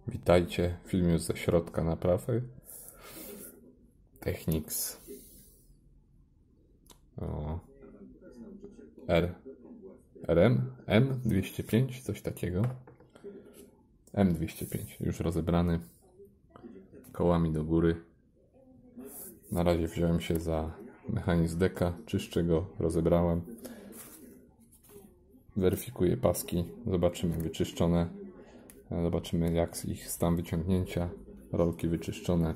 Witajcie, film już ze środka naprawy. Technics. M205, coś takiego. M205, już rozebrany. Kołami do góry. Na razie wziąłem się za mechanizm deka, czyszczę go, rozebrałem. Weryfikuję paski, zobaczymy wyczyszczone. Zobaczymy jak ich stan wyciągnięcia. Rolki wyczyszczone.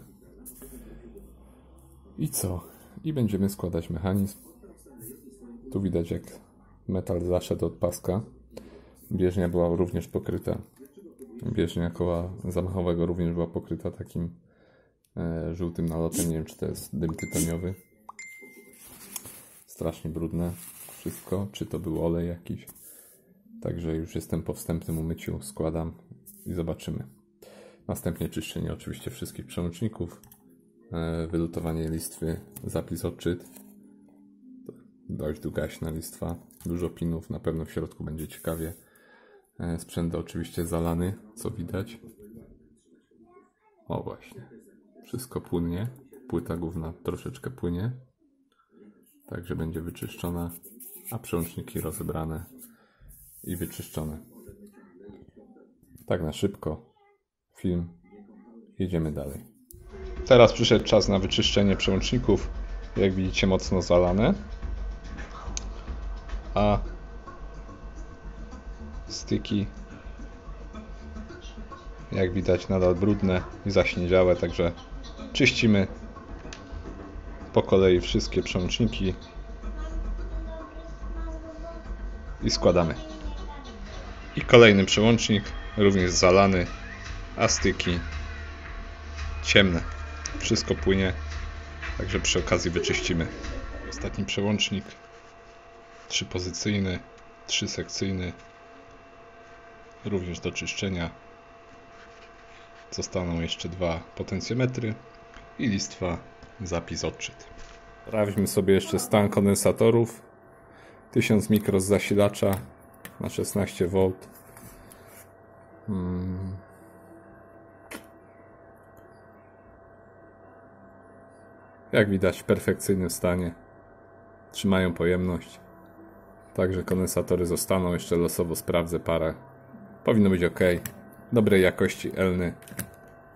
I co? I będziemy składać mechanizm. Tu widać jak metal zaszedł od paska. Bieżnia była również pokryta. Bieżnia koła zamachowego również była pokryta takim żółtym nalotem. Nie wiem czy to jest dym tytoniowy. Strasznie brudne wszystko. Czy to był olej jakiś. Także już jestem po wstępnym umyciu. Składam i zobaczymy. Następnie czyszczenie oczywiście wszystkich przełączników. Wylutowanie listwy, zapis odczyt. Dość długaśna listwa. Dużo pinów. Na pewno w środku będzie ciekawie. Sprzęt oczywiście zalany, co widać. O właśnie. Wszystko płynnie. Płyta główna troszeczkę płynie. Także będzie wyczyszczona. A przełączniki rozebrane i wyczyszczone. Tak na szybko. Film. Jedziemy dalej. Teraz przyszedł czas na wyczyszczenie przełączników. Jak widzicie mocno zalane. A styki jak widać nadal brudne i zaśniedziałe, także czyścimy po kolei wszystkie przełączniki i składamy. I kolejny przełącznik również zalany, a styki ciemne. Wszystko płynie, także przy okazji wyczyścimy. Ostatni przełącznik 3-pozycyjny, 3-sekcyjny, również do czyszczenia. Zostaną jeszcze 2 potencjometry i listwa, zapis odczyt. Sprawdźmy sobie jeszcze stan kondensatorów. 1000 mikro z zasilacza na 16 V. Jak widać w perfekcyjnym stanie. Trzymają pojemność. Także kondensatory zostaną. Jeszcze losowo sprawdzę parę. Powinno być ok. Dobrej jakości Elny.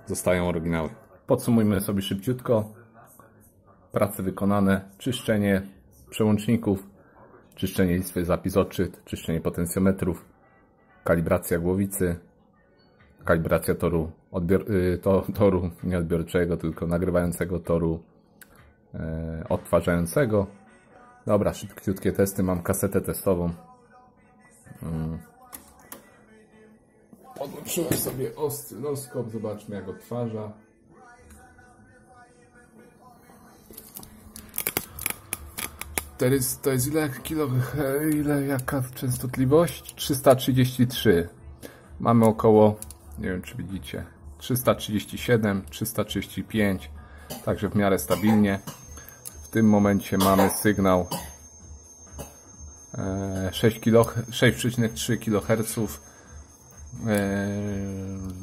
Zostają oryginały. Podsumujmy sobie szybciutko. Prace wykonane. Czyszczenie przełączników. Czyszczenie listwy, zapis odczyt. Czyszczenie potencjometrów. Kalibracja głowicy. Kalibracja toru toru nie odbiorczego, tylko nagrywającego toru odtwarzającego. Dobra, szybciutkie testy. Mam kasetę testową. Podłączyłem sobie oscyloskop. Zobaczmy jak odtwarza. To jest jaka częstotliwość? 333. Mamy około, nie wiem czy widzicie, 337, 335. Także w miarę stabilnie. W tym momencie mamy sygnał 6,3 kHz.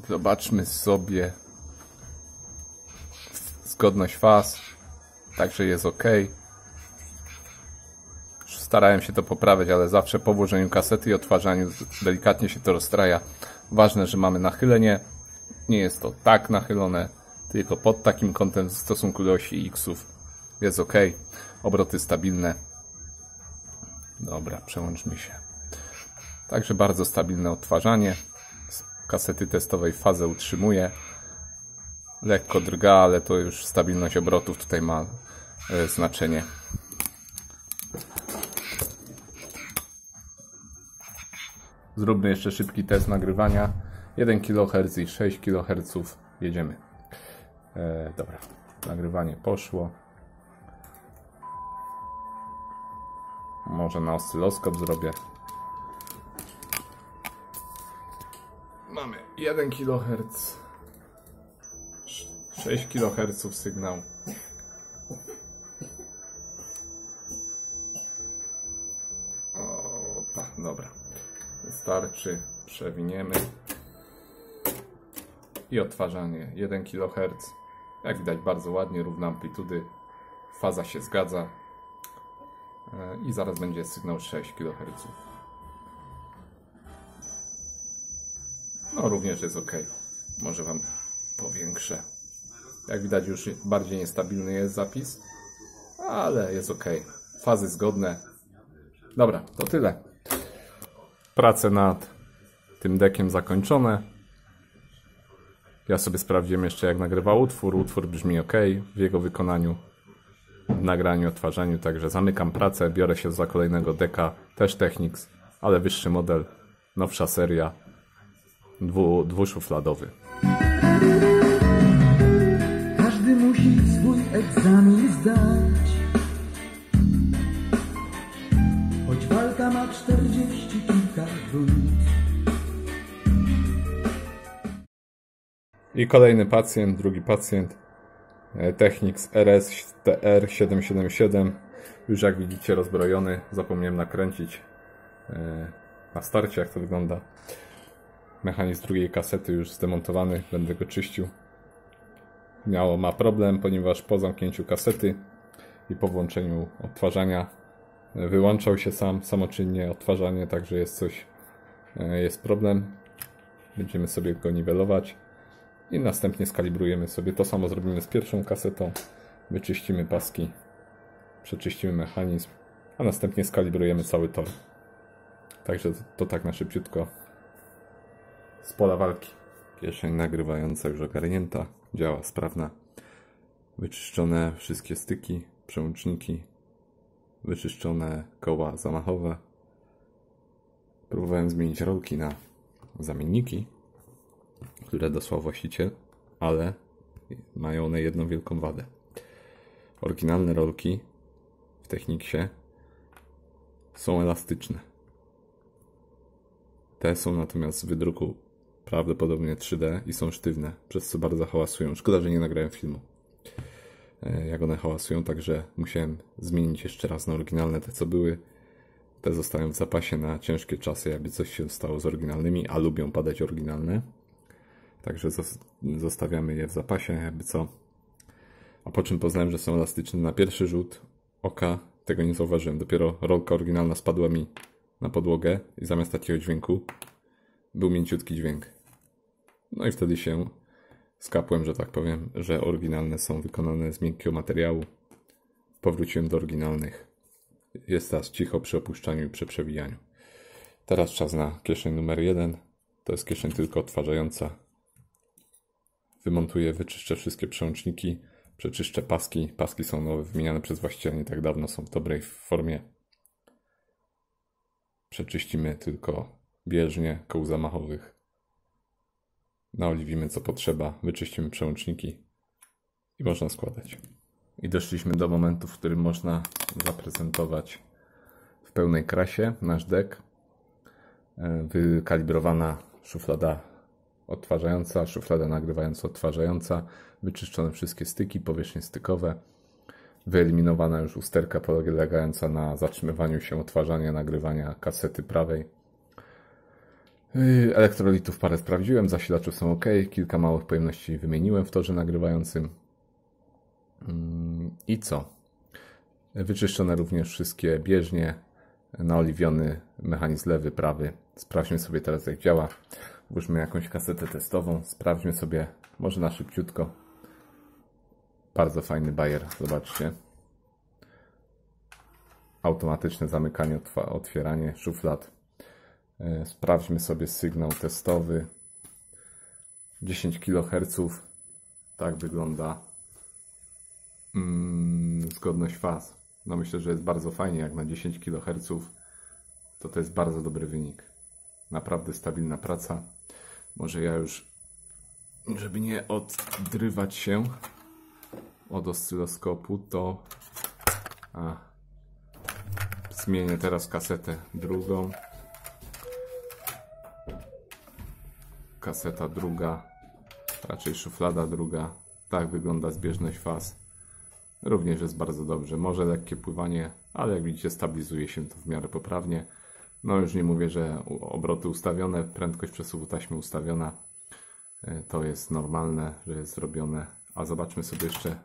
Zobaczmy sobie zgodność faz. Także jest ok. Starałem się to poprawiać, ale zawsze po włożeniu kasety i odtwarzaniu delikatnie się to rozstraja. Ważne, że mamy nachylenie. Nie jest to tak nachylone, tylko pod takim kątem w stosunku do osi X-ów. Jest ok. Obroty stabilne. Dobra, przełączmy się. Także bardzo stabilne odtwarzanie. Z kasety testowej fazę utrzymuje. Lekko drga, ale to już stabilność obrotów tutaj ma znaczenie. Zróbmy jeszcze szybki test nagrywania. 1 kHz i 6 kHz. Jedziemy. Dobra, nagrywanie poszło. Może na oscyloskop zrobię. Mamy 1 kHz. 6 kHz sygnał. Opa, dobra. Wystarczy. Przewiniemy. i odtwarzanie 1 kHz. Jak widać bardzo ładnie, równe amplitudy, faza się zgadza i zaraz będzie sygnał 6 kHz. No również jest ok. Może Wam powiększę. Jak widać już bardziej niestabilny jest zapis, ale jest ok. Fazy zgodne. Dobra, to tyle. Prace nad tym deckiem zakończone. Ja sobie sprawdziłem jeszcze, jak nagrywa utwór. Utwór brzmi ok w jego wykonaniu, w nagraniu, odtwarzaniu. Także zamykam pracę, biorę się za kolejnego decka, też Technics, ale wyższy model, nowsza seria, dwuszufladowy. Każdy musi swój egzamin zdać, choć walka ma 40 kilka rund. I kolejny pacjent, drugi pacjent, Technics RS TR777, już jak widzicie rozbrojony, zapomniałem nakręcić na starcie, jak to wygląda. Mechanizm drugiej kasety już zdemontowany, będę go czyścił. Ma problem, ponieważ po zamknięciu kasety i po włączeniu odtwarzania wyłączał się samoczynnie odtwarzanie, także jest problem. Będziemy sobie go niwelować i następnie skalibrujemy sobie. To samo zrobimy z pierwszą kasetą. Wyczyścimy paski, przeczyścimy mechanizm, a następnie skalibrujemy cały tor. Także to tak na szybciutko z pola walki. Kieszeń nagrywająca już ogarnięta, działa sprawna. Wyczyszczone wszystkie styki, przełączniki, wyczyszczone koła zamachowe. Próbowałem zmienić rolki na zamienniki, które dosłał właściciel, ale mają one jedną wielką wadę. Oryginalne rolki w Technicsie są elastyczne. Te są natomiast z wydruku prawdopodobnie 3D i są sztywne, przez co bardzo hałasują. Szkoda, że nie nagrałem filmu, jak one hałasują, także musiałem zmienić jeszcze raz na oryginalne te, co były. Te zostają w zapasie na ciężkie czasy, jakby coś się stało z oryginalnymi, a lubią padać oryginalne. Także zostawiamy je w zapasie, jakby co. A po czym poznałem, że są elastyczne. Na pierwszy rzut oka tego nie zauważyłem. Dopiero rolka oryginalna spadła mi na podłogę i zamiast takiego dźwięku był mięciutki dźwięk. No i wtedy się skapłem, że tak powiem, że oryginalne są wykonane z miękkiego materiału. Powróciłem do oryginalnych. Jest teraz cicho przy opuszczaniu i przy przewijaniu. Teraz czas na kieszeń numer 1. To jest kieszeń tylko odtwarzająca. Wymontuję, wyczyszczę wszystkie przełączniki, przeczyszczę paski. Paski są nowe, wymieniane przez właściciela nie tak dawno, są w dobrej formie. Przeczyścimy tylko bieżnie koł zamachowych. Naoliwimy co potrzeba, wyczyścimy przełączniki i można składać. I doszliśmy do momentu, w którym można zaprezentować w pełnej krasie nasz deck. Wykalibrowana szuflada odtwarzająca, szuflada nagrywająca, odtwarzająca, wyczyszczone wszystkie styki, powierzchnie stykowe, wyeliminowana już usterka polegająca na zatrzymywaniu się odtwarzania, nagrywania kasety prawej. Elektrolitów parę sprawdziłem, zasilacze są ok, kilka małych pojemności wymieniłem w torze nagrywającym. I co? Wyczyszczone również wszystkie bieżnie, naoliwiony mechanizm lewy, prawy. Sprawdźmy sobie teraz, jak działa. Włóżmy jakąś kasetę testową, sprawdźmy sobie, może na szybciutko. Bardzo fajny bajer, zobaczcie. Automatyczne zamykanie, otwieranie szuflad. Sprawdźmy sobie sygnał testowy. 10 kHz. Tak wygląda zgodność faz. No myślę, że jest bardzo fajnie, jak na 10 kHz. To jest bardzo dobry wynik. Naprawdę stabilna praca. Może ja już, żeby nie odrywać się od oscyloskopu, to zmienię teraz kasetę drugą. Kaseta druga, raczej szuflada druga. Tak wygląda zbieżność faz. Również jest bardzo dobrze. Może lekkie pływanie, ale jak widzicie stabilizuje się to w miarę poprawnie. No już nie mówię, że obroty ustawione, prędkość przesuwu taśmy ustawiona. To jest normalne, że jest zrobione. A zobaczmy sobie jeszcze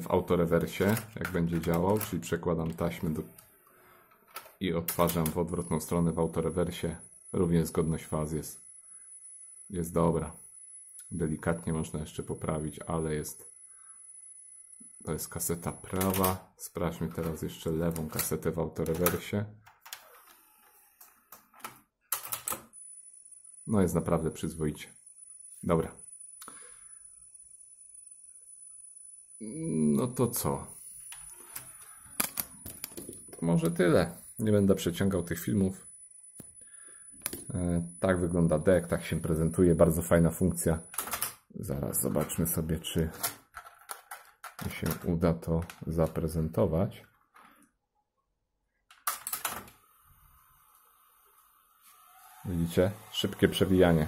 w autorewersie, jak będzie działał, czyli przekładam taśmę i odtwarzam w odwrotną stronę w autorewersie. Również zgodność faz jest dobra. Delikatnie można jeszcze poprawić, ale to jest kaseta prawa. Sprawdźmy teraz jeszcze lewą kasetę w autorewersie. No jest naprawdę przyzwoicie. Dobra. No to co? To może tyle. Nie będę przeciągał tych filmów. Tak wygląda deck, tak się prezentuje. Bardzo fajna funkcja. Zaraz zobaczmy sobie, czy mi się uda to zaprezentować. Widzicie? Szybkie przewijanie.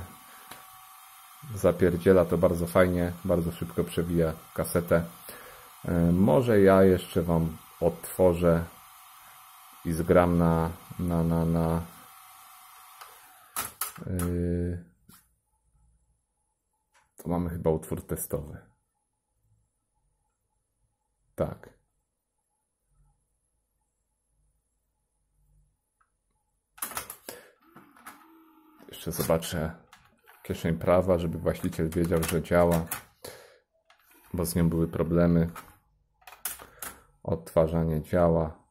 Zapierdziela to bardzo fajnie, bardzo szybko przewija kasetę. Może ja jeszcze Wam odtworzę i zgram to mamy chyba utwór testowy. Tak. Jeszcze zobaczę kieszeń prawa, żeby właściciel wiedział, że działa, bo z nią były problemy. Odtwarzanie działa.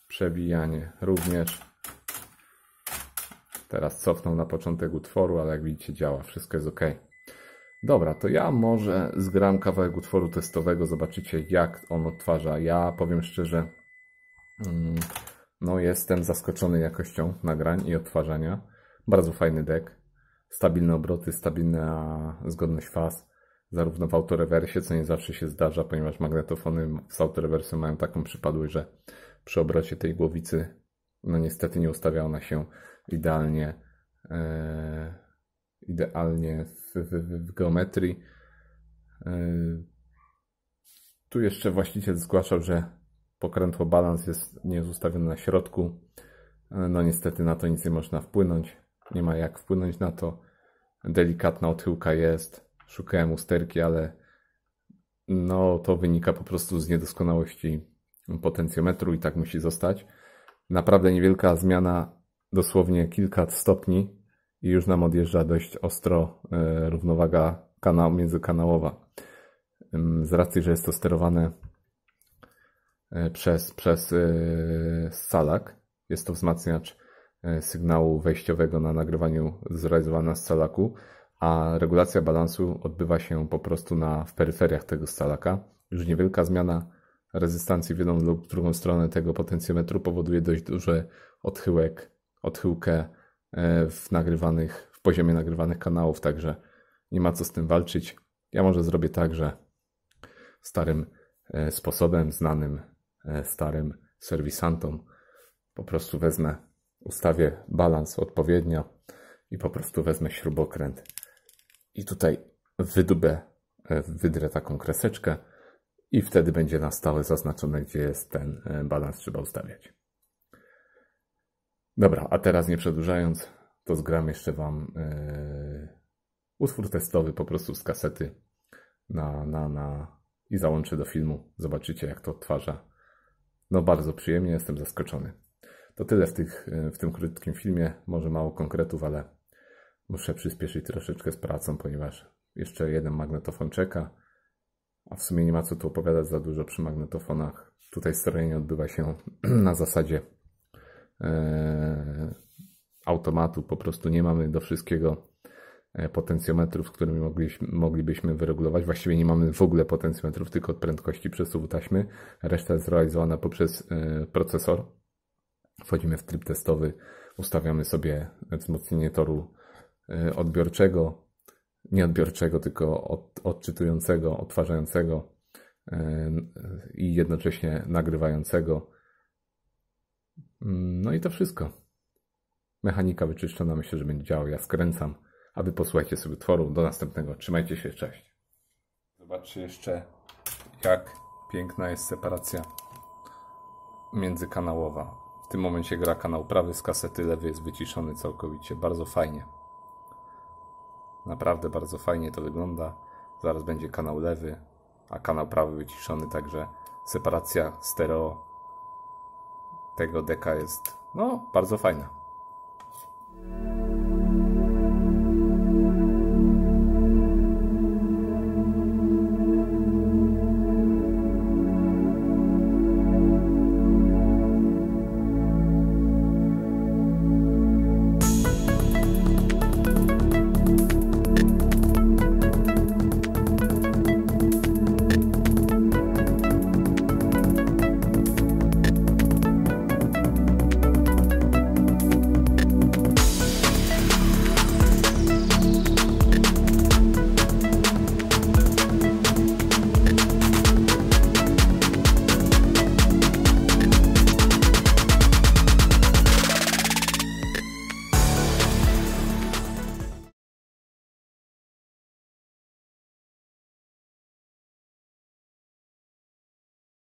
Przewijanie również. Teraz cofnął na początek utworu, ale jak widzicie działa. Wszystko jest ok. Dobra, to ja może zgram kawałek utworu testowego. Zobaczycie, jak on odtwarza. Ja powiem szczerze, no jestem zaskoczony jakością nagrań i odtwarzania. Bardzo fajny deck. Stabilne obroty, stabilna zgodność faz. Zarówno w autorewersie, co nie zawsze się zdarza, ponieważ magnetofony z autorewersem mają taką przypadłość, że przy obrocie tej głowicy, no niestety nie ustawia ona się idealnie w geometrii. Tu jeszcze właściciel zgłaszał, że pokrętło balans nie jest ustawione na środku. No niestety na to nic nie można wpłynąć. Nie ma jak wpłynąć na to. Delikatna odchyłka jest. Szukałem usterki, ale no to wynika po prostu z niedoskonałości potencjometru i tak musi zostać. Naprawdę niewielka zmiana, dosłownie kilka stopni i już nam odjeżdża dość ostro równowaga międzykanałowa. Z racji, że jest to sterowane przez scalak, jest to wzmacniacz sygnału wejściowego na nagrywaniu zrealizowane na scalaku, a regulacja balansu odbywa się po prostu w peryferiach tego scalaka. Już niewielka zmiana rezystancji w jedną lub drugą stronę tego potencjometru powoduje dość duży odchyłkę w poziomie nagrywanych kanałów, także nie ma co z tym walczyć. Ja może zrobię tak, że starym sposobem, znanym starym serwisantom, po prostu ustawię balans odpowiednio i po prostu wezmę śrubokręt i tutaj wydrę taką kreseczkę i wtedy będzie na stałe zaznaczone, gdzie jest ten balans, trzeba ustawiać. Dobra, a teraz nie przedłużając, to zgram jeszcze Wam utwór testowy po prostu z kasety i załączę do filmu. Zobaczycie, jak to odtwarza. No bardzo przyjemnie, jestem zaskoczony. To tyle w tym krótkim filmie. Może mało konkretów, ale muszę przyspieszyć troszeczkę z pracą, ponieważ jeszcze jeden magnetofon czeka. A w sumie nie ma co tu opowiadać za dużo przy magnetofonach. Tutaj strojenie odbywa się na zasadzie automatu. Po prostu nie mamy do wszystkiego potencjometrów, którymi moglibyśmy wyregulować. Właściwie nie mamy w ogóle potencjometrów, tylko od prędkości przesuwu taśmy. Reszta jest zrealizowana poprzez procesor. Wchodzimy w tryb testowy, ustawiamy sobie wzmocnienie toru odbiorczego, nie odbiorczego, tylko odczytującego, odtwarzającego i jednocześnie nagrywającego. No i to wszystko. Mechanika wyczyszczona, myślę, że będzie działał. Ja skręcam, a wy posłuchajcie sobie utworu. Do następnego. Trzymajcie się, cześć. Zobaczcie jeszcze, jak piękna jest separacja międzykanałowa. W tym momencie gra kanał prawy z kasety, lewy jest wyciszony całkowicie. Bardzo fajnie. Naprawdę bardzo fajnie to wygląda. Zaraz będzie kanał lewy, a kanał prawy wyciszony, także separacja stereo tego deka jest bardzo fajna.